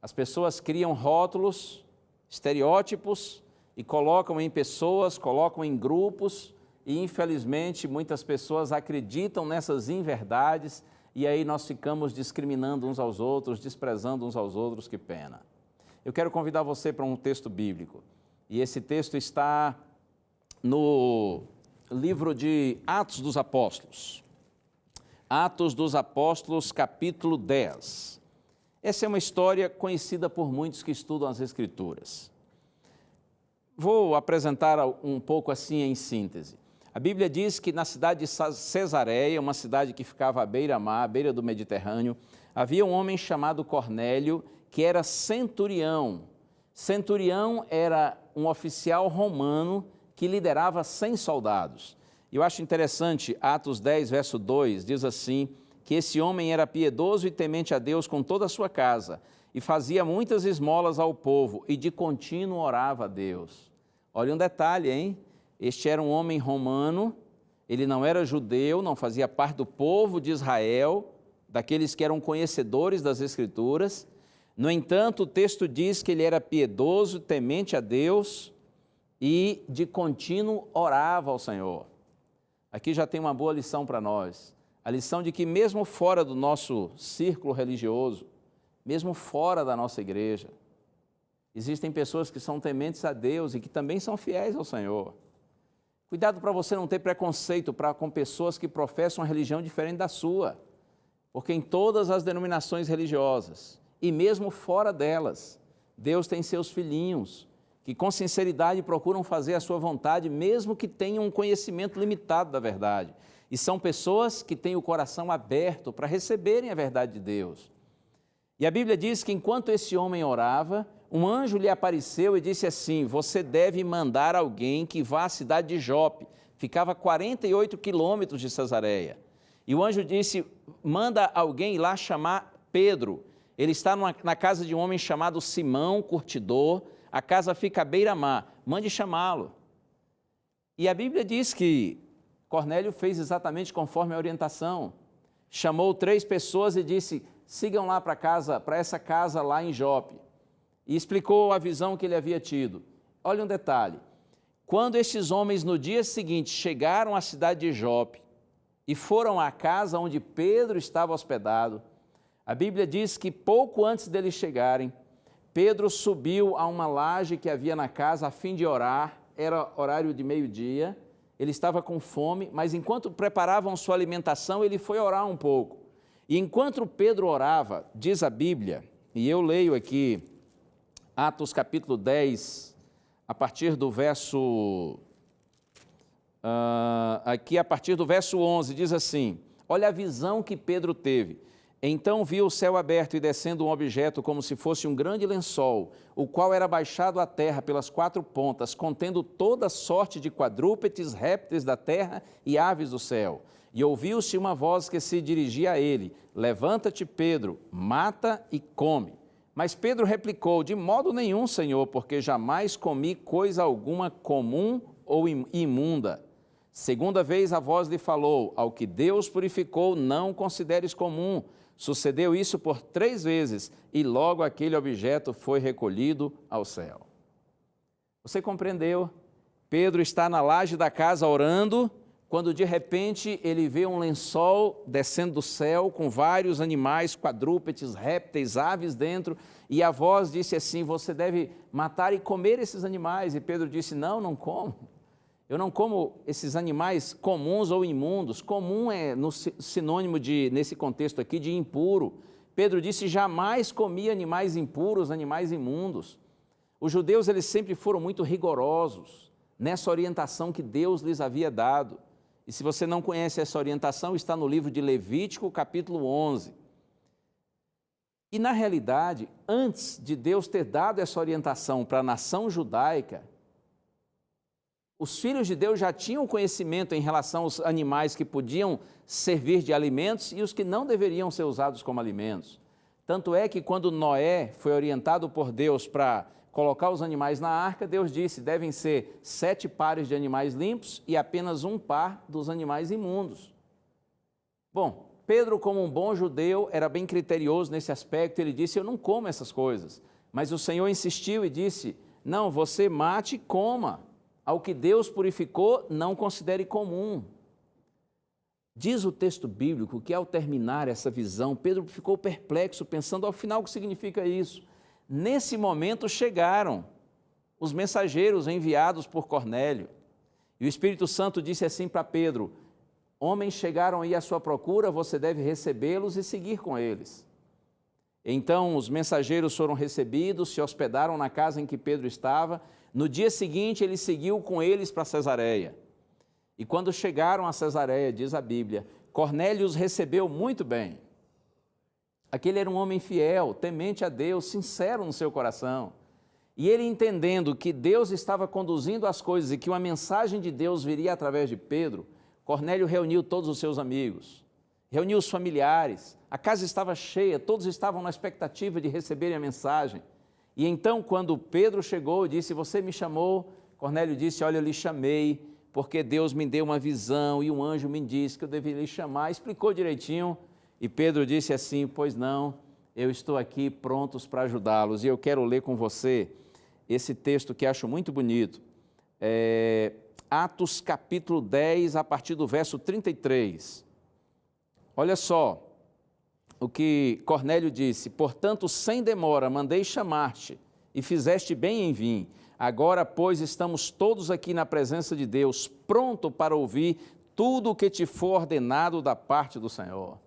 As pessoas criam rótulos, estereótipos e colocam em pessoas, colocam em grupos e, infelizmente, muitas pessoas acreditam nessas inverdades e aí nós ficamos discriminando uns aos outros, desprezando uns aos outros, que pena. Eu quero convidar você para um texto bíblico e esse texto está no livro de Atos dos Apóstolos. Atos dos Apóstolos, capítulo 10. Essa é uma história conhecida por muitos que estudam as Escrituras. Vou apresentar um pouco assim em síntese. A Bíblia diz que na cidade de Cesareia, uma cidade que ficava à beira-mar, à beira do Mediterrâneo, havia um homem chamado Cornélio, que era centurião. Centurião era um oficial romano que liderava 100 soldados. Eu acho interessante, Atos 10, verso 2, diz assim, que esse homem era piedoso e temente a Deus com toda a sua casa, e fazia muitas esmolas ao povo, e de contínuo orava a Deus. Olha um detalhe, hein? Este era um homem romano, ele não era judeu, não fazia parte do povo de Israel, daqueles que eram conhecedores das Escrituras. No entanto, o texto diz que ele era piedoso, temente a Deus, e de contínuo orava ao Senhor. Aqui já tem uma boa lição para nós. A lição de que mesmo fora do nosso círculo religioso, mesmo fora da nossa igreja, existem pessoas que são tementes a Deus e que também são fiéis ao Senhor. Cuidado para você não ter preconceito com pessoas que professam uma religião diferente da sua, porque em todas as denominações religiosas, e mesmo fora delas, Deus tem seus filhinhos, que com sinceridade procuram fazer a sua vontade, mesmo que tenham um conhecimento limitado da verdade. E são pessoas que têm o coração aberto para receberem a verdade de Deus. E a Bíblia diz que enquanto esse homem orava, um anjo lhe apareceu e disse assim, você deve mandar alguém que vá à cidade de Jope. Ficava a 48 quilômetros de Cesareia. E o anjo disse, manda alguém lá chamar Pedro. Ele está na casa de um homem chamado Simão, curtidor. A casa fica à beira-mar. Mande chamá-lo. E a Bíblia diz que Cornélio fez exatamente conforme a orientação. Chamou 3 pessoas e disse, sigam lá para essa casa lá em Jope. E explicou a visão que ele havia tido. Olha um detalhe, quando estes homens no dia seguinte chegaram à cidade de Jope e foram à casa onde Pedro estava hospedado, a Bíblia diz que pouco antes deles chegarem, Pedro subiu a uma laje que havia na casa a fim de orar, era horário de meio-dia, ele estava com fome, mas enquanto preparavam sua alimentação, ele foi orar um pouco. E enquanto Pedro orava, diz a Bíblia, e eu leio aqui, Atos capítulo 10, a partir do verso, a partir do verso 11, diz assim, olha a visão que Pedro teve. Então viu o céu aberto e descendo um objeto como se fosse um grande lençol, o qual era baixado à terra pelas 4 pontas, contendo toda sorte de quadrúpedes, répteis da terra e aves do céu. E ouviu-se uma voz que se dirigia a ele, levanta-te, Pedro, mata e come. Mas Pedro replicou, de modo nenhum, Senhor, porque jamais comi coisa alguma comum ou imunda. Segunda vez a voz lhe falou, ao que Deus purificou, não consideres comum. Sucedeu isso por 3 vezes, e logo aquele objeto foi recolhido ao céu. Você compreendeu? Pedro está na laje da casa orando, quando de repente ele vê um lençol descendo do céu, com vários animais, quadrúpedes, répteis, aves dentro, e a voz disse assim, você deve matar e comer esses animais. E Pedro disse, não, não como. Eu não como esses animais comuns ou imundos. Comum é no sinônimo de, nesse contexto aqui, de impuro. Pedro disse, jamais comi animais impuros, animais imundos. Os judeus, eles sempre foram muito rigorosos nessa orientação que Deus lhes havia dado. E se você não conhece essa orientação, está no livro de Levítico, capítulo 11. E na realidade, antes de Deus ter dado essa orientação para a nação judaica, os filhos de Deus já tinham conhecimento em relação aos animais que podiam servir de alimentos e os que não deveriam ser usados como alimentos. Tanto é que quando Noé foi orientado por Deus para colocar os animais na arca, Deus disse, devem ser 7 pares de animais limpos e apenas 1 par dos animais imundos. Bom, Pedro, como um bom judeu, era bem criterioso nesse aspecto, ele disse, eu não como essas coisas. Mas o Senhor insistiu e disse, não, você mate e coma. Ao que Deus purificou, não considere comum. Diz o texto bíblico que ao terminar essa visão, Pedro ficou perplexo, pensando ao final o que significa isso. Nesse momento chegaram os mensageiros enviados por Cornélio. E o Espírito Santo disse assim para Pedro, homens chegaram aí à sua procura, você deve recebê-los e seguir com eles. Então os mensageiros foram recebidos, se hospedaram na casa em que Pedro estava. No dia seguinte, ele seguiu com eles para Cesareia. E quando chegaram a Cesareia, diz a Bíblia, Cornélio os recebeu muito bem. Aquele era um homem fiel, temente a Deus, sincero no seu coração. E ele, entendendo que Deus estava conduzindo as coisas e que uma mensagem de Deus viria através de Pedro, Cornélio reuniu todos os seus amigos, reuniu os familiares, a casa estava cheia, todos estavam na expectativa de receberem a mensagem. E então, quando Pedro chegou e disse, você me chamou? Cornélio disse, olha, eu lhe chamei, porque Deus me deu uma visão e um anjo me disse que eu deveria lhe chamar. Explicou direitinho. E Pedro disse assim, pois não, eu estou aqui prontos para ajudá-los. E eu quero ler com você esse texto que acho muito bonito. Atos capítulo 10, a partir do verso 33. Olha só o que Cornélio disse, portanto, sem demora, mandei chamar-te e fizeste bem em vir. Agora, pois, estamos todos aqui na presença de Deus, pronto para ouvir tudo o que te for ordenado da parte do Senhor.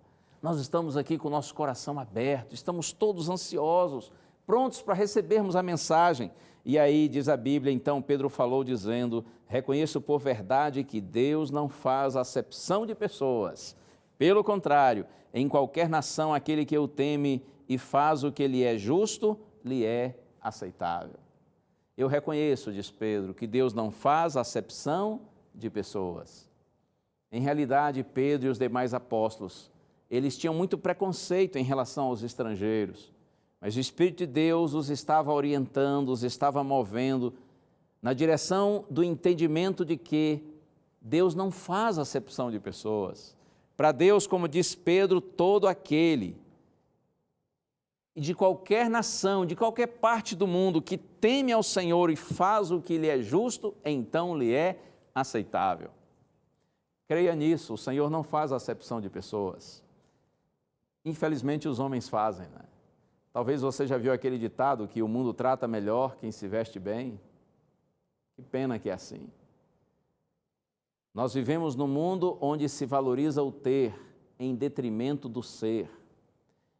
Nós estamos aqui com o nosso coração aberto, estamos todos ansiosos, prontos para recebermos a mensagem. E aí, diz a Bíblia, então Pedro falou dizendo, reconheço por verdade que Deus não faz acepção de pessoas. Pelo contrário, em qualquer nação, aquele que o teme e faz o que lhe é justo, lhe é aceitável. Eu reconheço, diz Pedro, que Deus não faz acepção de pessoas. Em realidade, Pedro e os demais apóstolos, eles tinham muito preconceito em relação aos estrangeiros, mas o Espírito de Deus os estava orientando, os estava movendo na direção do entendimento de que Deus não faz acepção de pessoas. Para Deus, como diz Pedro, todo aquele e de qualquer nação, de qualquer parte do mundo que teme ao Senhor e faz o que lhe é justo, então lhe é aceitável. Creia nisso, o Senhor não faz acepção de pessoas. Infelizmente, os homens fazem, né? Talvez você já viu aquele ditado que o mundo trata melhor quem se veste bem. Que pena que é assim. Nós vivemos num mundo onde se valoriza o ter em detrimento do ser.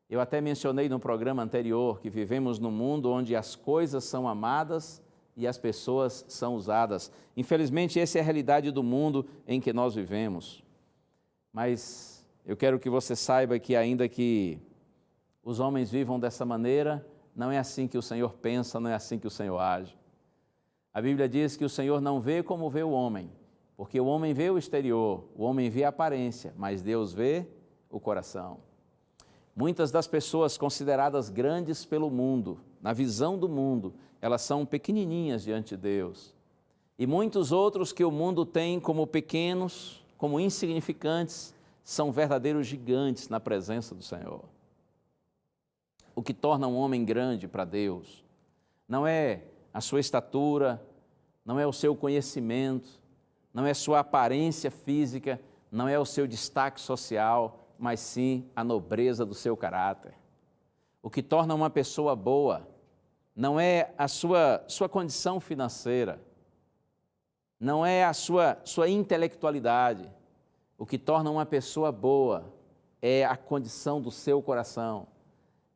Eu até mencionei no programa anterior que vivemos num mundo onde as coisas são amadas e as pessoas são usadas. Infelizmente, essa é a realidade do mundo em que nós vivemos. Mas eu quero que você saiba que ainda que os homens vivam dessa maneira, não é assim que o Senhor pensa, não é assim que o Senhor age. A Bíblia diz que o Senhor não vê como vê o homem, porque o homem vê o exterior, o homem vê a aparência, mas Deus vê o coração. Muitas das pessoas consideradas grandes pelo mundo, na visão do mundo, elas são pequenininhas diante de Deus. E muitos outros que o mundo tem como pequenos, como insignificantes, são verdadeiros gigantes na presença do Senhor. O que torna um homem grande para Deus não é a sua estatura, não é o seu conhecimento, não é sua aparência física, não é o seu destaque social, mas sim a nobreza do seu caráter. O que torna uma pessoa boa não é a sua condição financeira, não é a sua intelectualidade. O que torna uma pessoa boa é a condição do seu coração,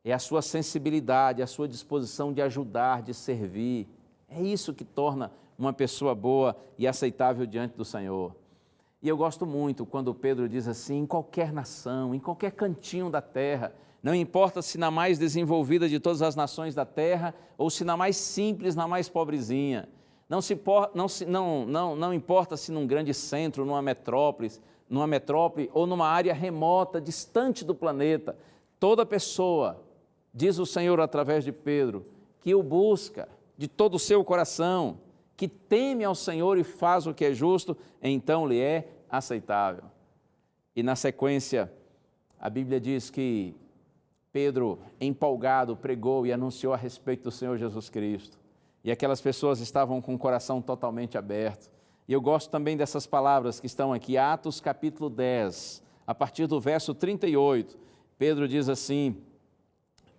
é a sua sensibilidade, a sua disposição de ajudar, de servir. É isso que torna uma pessoa boa e aceitável diante do Senhor. E eu gosto muito quando Pedro diz assim, em qualquer nação, em qualquer cantinho da terra, não importa se na mais desenvolvida de todas as nações da terra ou se na mais simples, na mais pobrezinha. Não importa se num grande centro, numa metrópole ou numa área remota, distante do planeta. Toda pessoa, diz o Senhor através de Pedro, que o busca de todo o seu coração, que teme ao Senhor e faz o que é justo, então lhe é aceitável. E na sequência, a Bíblia diz que Pedro, empolgado, pregou e anunciou a respeito do Senhor Jesus Cristo. E aquelas pessoas estavam com o coração totalmente aberto. E eu gosto também dessas palavras que estão aqui, Atos capítulo 10, a partir do verso 38. Pedro diz assim,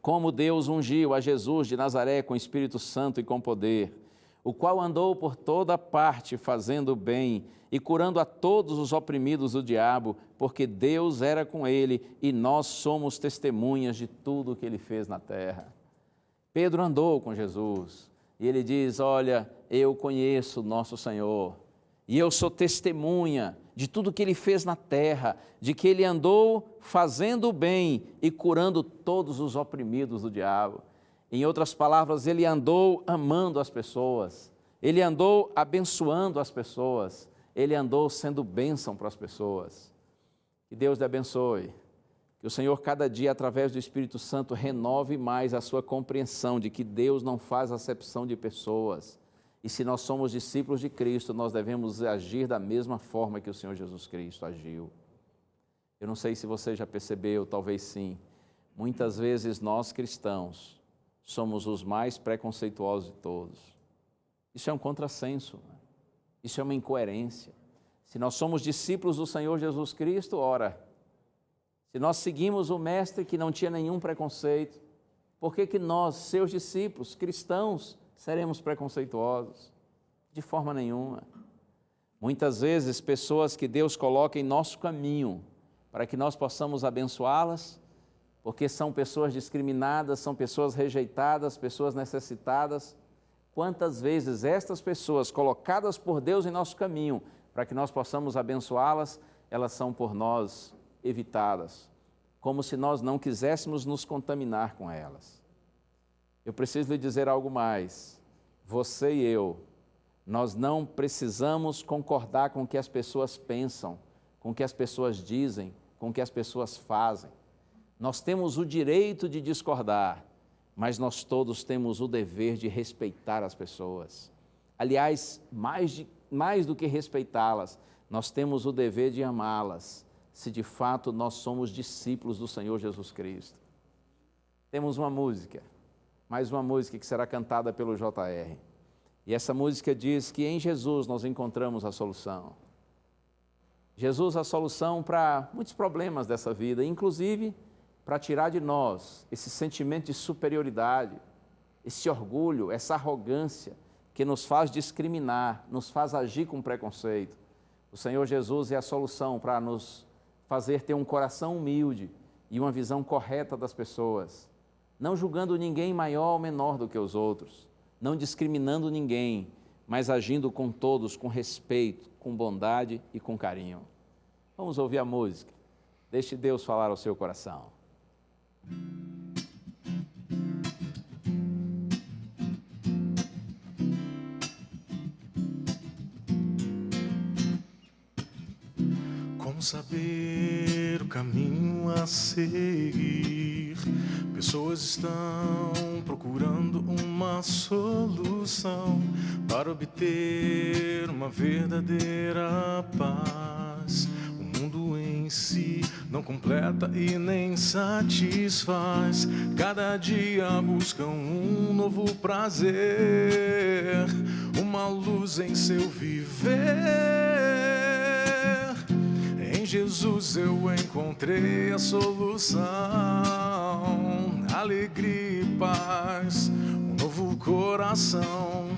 como Deus ungiu a Jesus de Nazaré com Espírito Santo e com poder, o qual andou por toda parte fazendo o bem e curando a todos os oprimidos do diabo, porque Deus era com ele e nós somos testemunhas de tudo o que ele fez na terra. Pedro andou com Jesus e ele diz, olha, eu conheço o nosso Senhor e eu sou testemunha de tudo o que ele fez na terra, de que ele andou fazendo o bem e curando todos os oprimidos do diabo. Em outras palavras, ele andou amando as pessoas, ele andou abençoando as pessoas, ele andou sendo bênção para as pessoas. Que Deus te abençoe, que o Senhor cada dia, através do Espírito Santo, renove mais a sua compreensão de que Deus não faz acepção de pessoas. E se nós somos discípulos de Cristo, nós devemos agir da mesma forma que o Senhor Jesus Cristo agiu. Eu não sei se você já percebeu, talvez sim, muitas vezes nós cristãos somos os mais preconceituosos de todos. Isso é um contrassenso, né? Isso é uma incoerência. Se nós somos discípulos do Senhor Jesus Cristo, ora, se nós seguimos o Mestre que não tinha nenhum preconceito, por que nós, seus discípulos, cristãos, seremos preconceituosos? De forma nenhuma. Muitas vezes, pessoas que Deus coloca em nosso caminho para que nós possamos abençoá-las, porque são pessoas discriminadas, são pessoas rejeitadas, pessoas necessitadas. Quantas vezes estas pessoas colocadas por Deus em nosso caminho, para que nós possamos abençoá-las, elas são por nós evitadas, como se nós não quiséssemos nos contaminar com elas. Eu preciso lhe dizer algo mais. Você e eu, nós não precisamos concordar com o que as pessoas pensam, com o que as pessoas dizem, com o que as pessoas fazem. Nós temos o direito de discordar, mas nós todos temos o dever de respeitar as pessoas. Aliás, mais do que respeitá-las, nós temos o dever de amá-las, se de fato nós somos discípulos do Senhor Jesus Cristo. temos uma música, mais uma música que será cantada pelo JR. E essa música diz que em Jesus nós encontramos a solução. Jesus, a solução para muitos problemas dessa vida, inclusive para tirar de nós esse sentimento de superioridade, esse orgulho, essa arrogância que nos faz discriminar, nos faz agir com preconceito. O Senhor Jesus é a solução para nos fazer ter um coração humilde e uma visão correta das pessoas, não julgando ninguém maior ou menor do que os outros, não discriminando ninguém, mas agindo com todos com respeito, com bondade e com carinho. Vamos ouvir a música. Deixe Deus falar ao seu coração. Como saber o caminho a seguir? Pessoas estão procurando uma solução para obter uma verdadeira paz. O mundo em si não completa e nem satisfaz. Cada dia buscam um novo prazer, uma luz em seu viver. Em Jesus eu encontrei a solução, alegria e paz, um novo coração.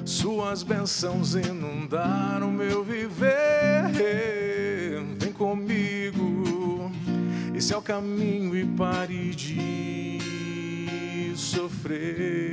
Suas bênçãos inundaram meu viver. Vem comigo, esse é o caminho e pare de sofrer.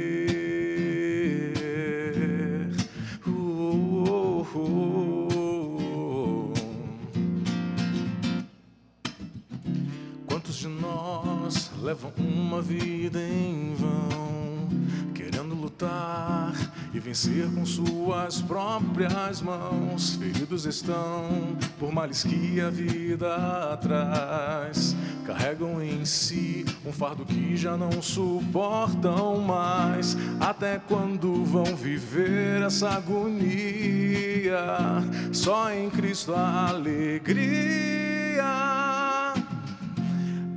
Quantos de nós levam uma vida em vão, querendo lutar e vencer com suas próprias mãos? Feridos estão por males que a vida traz, carregam em si um fardo que já não suportam mais. Até quando vão viver essa agonia? Só em Cristo a alegria.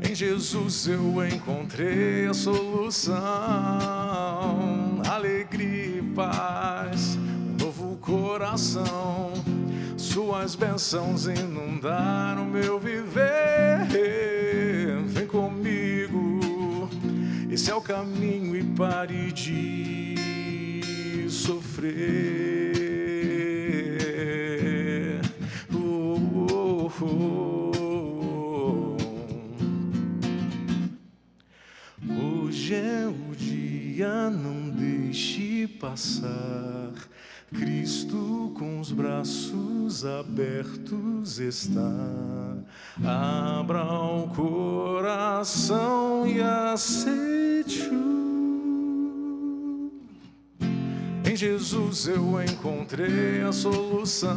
Em Jesus eu encontrei a solução, alegria e paz, um novo coração. Suas bênçãos inundaram meu viver. Vem comigo, esse é o caminho e pare de sofrer. Hoje é o dia, não deixe passar. Cristo com os braços abertos está. Abra o coração e aceite-o. Em Jesus eu encontrei a solução,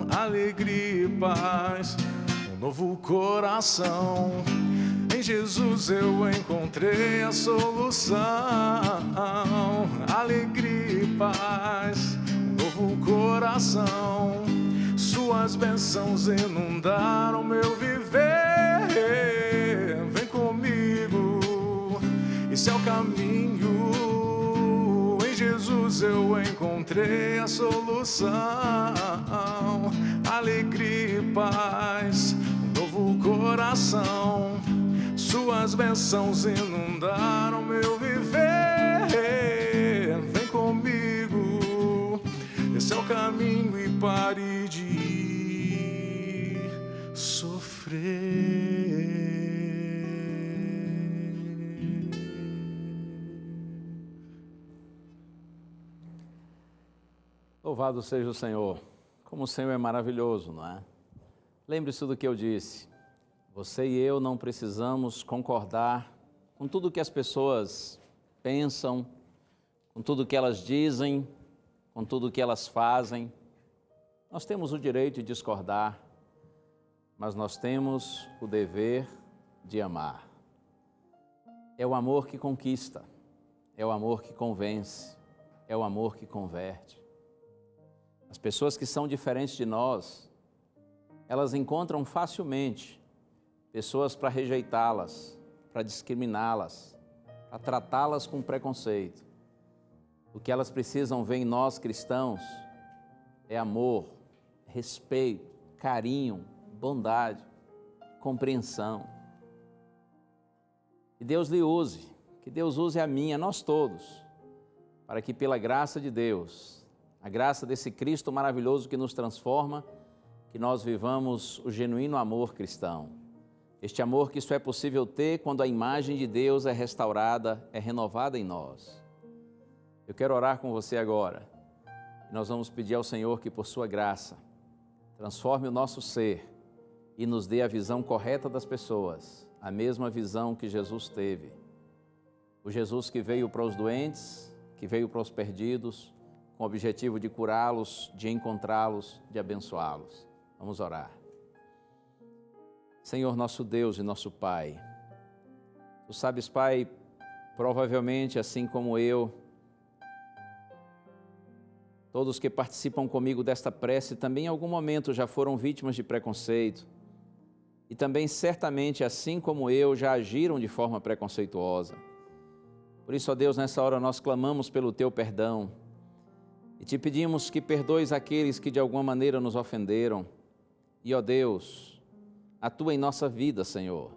alegria e paz, um novo coração. Em Jesus eu encontrei a solução, alegria e paz, um novo coração. Suas bênçãos inundaram meu viver. Vem comigo, esse é o caminho. Em Jesus eu encontrei a solução, alegria e paz, um novo coração. Suas bênçãos inundaram meu viver. Vem comigo, esse é o caminho e pare de sofrer. Louvado seja o Senhor. Como o Senhor é maravilhoso, não é? Lembre-se do que eu disse. Você e eu não precisamos concordar com tudo que as pessoas pensam, com tudo que elas dizem, com tudo que elas fazem. Nós temos o direito de discordar, mas nós temos o dever de amar. É o amor que conquista, é o amor que convence, é o amor que converte. As pessoas que são diferentes de nós, elas encontram facilmente pessoas para rejeitá-las, para discriminá-las, para tratá-las com preconceito. O que elas precisam ver em nós cristãos é amor, respeito, carinho, bondade, compreensão. Que Deus lhe use, que Deus use a mim, a nós todos, para que pela graça de Deus, a graça desse Cristo maravilhoso que nos transforma, que nós vivamos o genuíno amor cristão. Este amor que só é possível ter quando a imagem de Deus é restaurada, é renovada em nós. Eu quero orar com você agora. Nós vamos pedir ao Senhor que, por sua graça, transforme o nosso ser e nos dê a visão correta das pessoas, a mesma visão que Jesus teve. O Jesus que veio para os doentes, que veio para os perdidos, com o objetivo de curá-los, de encontrá-los, de abençoá-los. Vamos orar. Senhor, nosso Deus e nosso Pai, Tu sabes, Pai, provavelmente assim como eu, todos que participam comigo desta prece também em algum momento já foram vítimas de preconceito e também certamente, assim como eu, já agiram de forma preconceituosa. Por isso, ó Deus, nessa hora nós clamamos pelo Teu perdão e Te pedimos que perdoes aqueles que de alguma maneira nos ofenderam. E, ó Deus, atua em nossa vida, Senhor,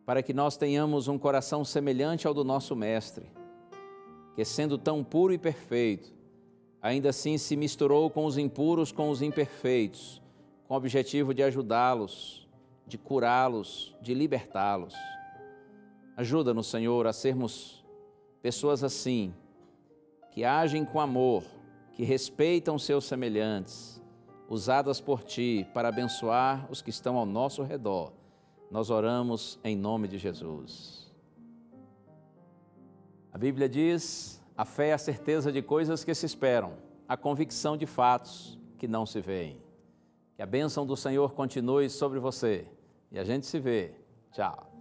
para que nós tenhamos um coração semelhante ao do nosso Mestre, que sendo tão puro e perfeito, ainda assim se misturou com os impuros, com os imperfeitos, com o objetivo de ajudá-los, de curá-los, de libertá-los. Ajuda-nos, Senhor, a sermos pessoas assim, que agem com amor, que respeitam seus semelhantes, usadas por Ti para abençoar os que estão ao nosso redor. Nós oramos em nome de Jesus. A Bíblia diz: a fé é a certeza de coisas que se esperam, a convicção de fatos que não se veem. Que a bênção do Senhor continue sobre você. E a gente se vê. Tchau.